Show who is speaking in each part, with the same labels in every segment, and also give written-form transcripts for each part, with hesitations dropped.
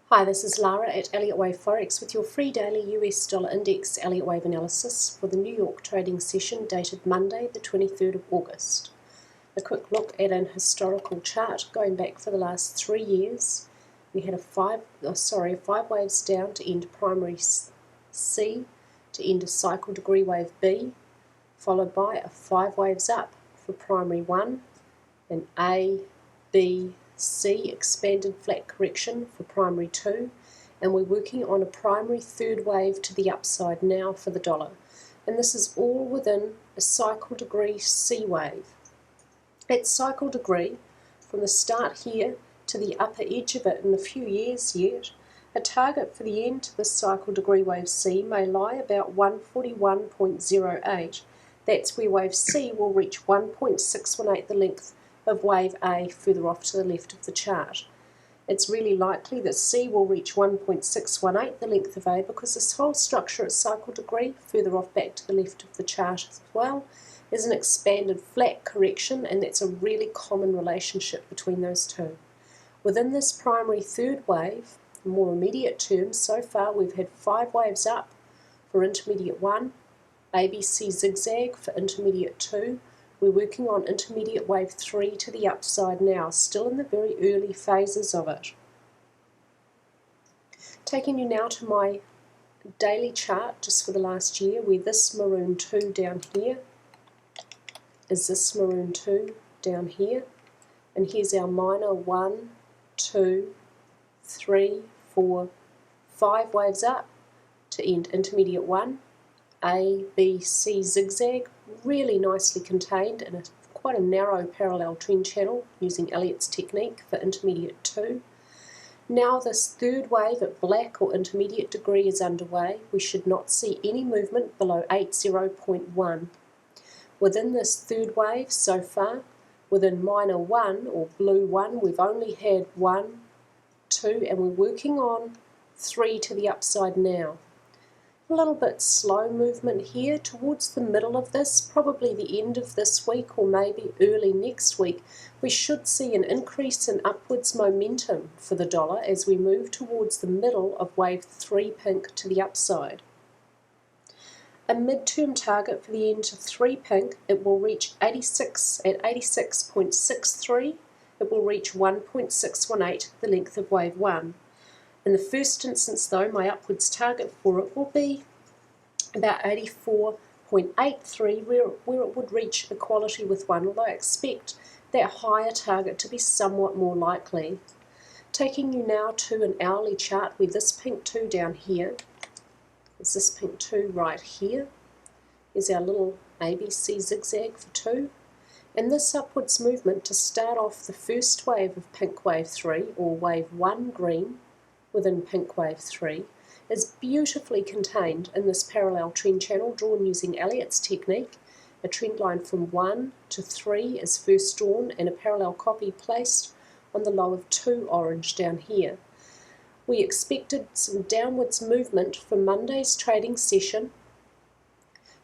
Speaker 1: Hi, this is Lara at Elliott Wave Forex with your free daily US dollar index Elliott Wave analysis for the New York trading session dated Monday the 23rd of August. A quick look at an historical chart going back for the last 3 years. We had five waves down to end primary C, to end a cycle degree wave B, followed by a 5 waves up for primary 1, an A, B, C expanded flat correction for primary 2, and we're working on a primary third wave to the upside now for the dollar. And this is all within a cycle degree C wave. At cycle degree, from the start here to the upper edge of it in a few years yet, a target for the end to this cycle degree wave C may lie about 141.08. That's where wave C will reach 1.618, the length of wave A further off to the left of the chart. It's really likely that C will reach 1.618, the length of A, because this whole structure at cycle degree, further off back to the left of the chart as well, is an expanded flat correction, and that's a really common relationship between those two. Within this primary third wave, in more immediate terms, so far we've had 5 waves up for intermediate 1, ABC zigzag for intermediate 2, we're working on intermediate wave 3 to the upside now, still in the very early phases of it. Taking you now to my daily chart just for the last year, where this maroon 2 down here is this maroon 2 down here, and here's our minor 1, 2, 3, 4, 5 waves up to end intermediate 1, A, B, C zigzag, really nicely contained in quite a narrow parallel trend channel using Elliott's technique for intermediate 2. Now this third wave at black or intermediate degree is underway. We should not see any movement below 80.1. Within this third wave so far, within minor 1 or blue 1, we've only had 1, 2, and we're working on 3 to the upside now. A little bit slow movement here towards the middle of this, probably the end of this week or maybe early next week. We should see an increase in upwards momentum for the dollar as we move towards the middle of wave 3 pink to the upside. A midterm target for the end of 3 pink, it will reach 86 at 86.63. It will reach 1.618, the length of wave 1. In the first instance though, my upwards target for it will be about 84.83, where it would reach equality with 1, although I expect that higher target to be somewhat more likely. Taking you now to an hourly chart where this pink 2 down here is this pink 2 right here, is our little ABC zigzag for 2, and this upwards movement to start off the first wave of pink wave 3, or wave 1 green, within pink wave 3, is beautifully contained in this parallel trend channel drawn using Elliott's technique. A trend line from 1 to 3 is first drawn and a parallel copy placed on the low of 2 orange down here. We expected some downwards movement for Monday's trading session.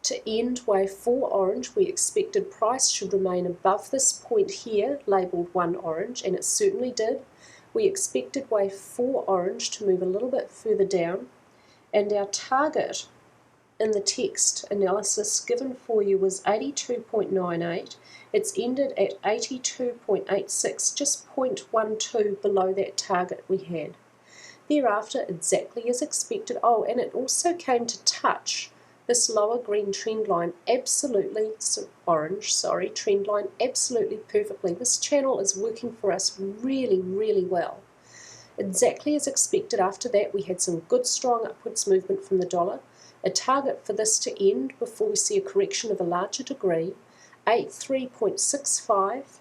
Speaker 1: To end wave 4 orange, we expected price should remain above this point here, labelled 1 orange, and it certainly did. We expected wave 4 orange to move a little bit further down, and our target in the text analysis given for you was 82.98. It's ended at 82.86, just 0.12 below that target we had. Thereafter, exactly as expected, and it also came to touch this lower green trend line trend line absolutely perfectly. This channel is working for us really, really well. Exactly as expected, after that we had some good strong upwards movement from the dollar. A target for this to end before we see a correction of a larger degree, 83.65,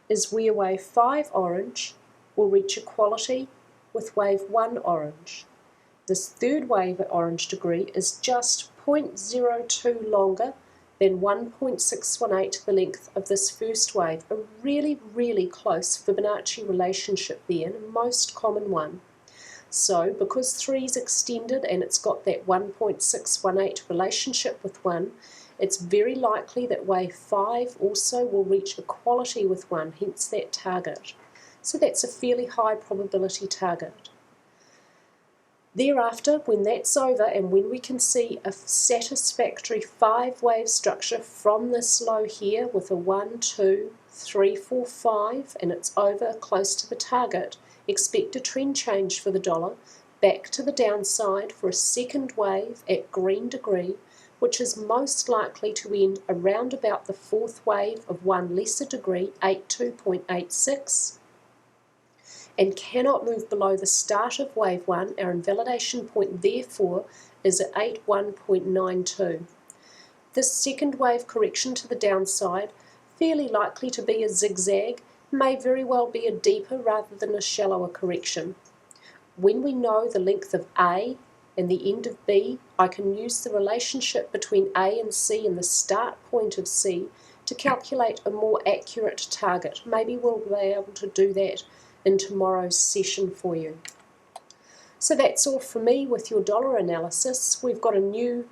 Speaker 1: is where wave 5 orange will reach equality with wave 1 orange. This third wave at orange degree is just 0.02 longer than 1.618, the length of this first wave. A really, really close Fibonacci relationship there, and a most common one. So, because 3 is extended and it's got that 1.618 relationship with 1, it's very likely that wave 5 also will reach equality with 1, hence that target. So that's a fairly high probability target. Thereafter, when that's over and when we can see a satisfactory 5-wave structure from this low here with a 1, 2, 3, 4, 5, and it's over close to the target, expect a trend change for the dollar back to the downside for a second wave at green degree, which is most likely to end around about the 4th wave of 1 lesser degree, 82.86, and cannot move below the start of wave 1. Our invalidation point therefore is at 81.92. This second wave correction to the downside, fairly likely to be a zigzag, may very well be a deeper rather than a shallower correction. When we know the length of A and the end of B, I can use the relationship between A and C and the start point of C to calculate a more accurate target. Maybe we'll be able to do that in tomorrow's session for you. So that's all from me with your dollar analysis. We've got a new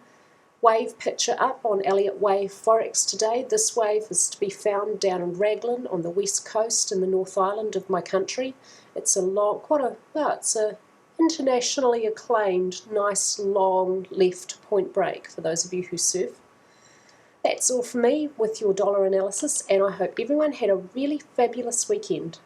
Speaker 1: wave picture up on Elliott Wave Forex today. This wave is to be found down in Raglan on the west coast in the North Island of my country. It's a long, it's a internationally acclaimed, nice long left point break for those of you who surf. That's all from me with your dollar analysis, and I hope everyone had a really fabulous weekend.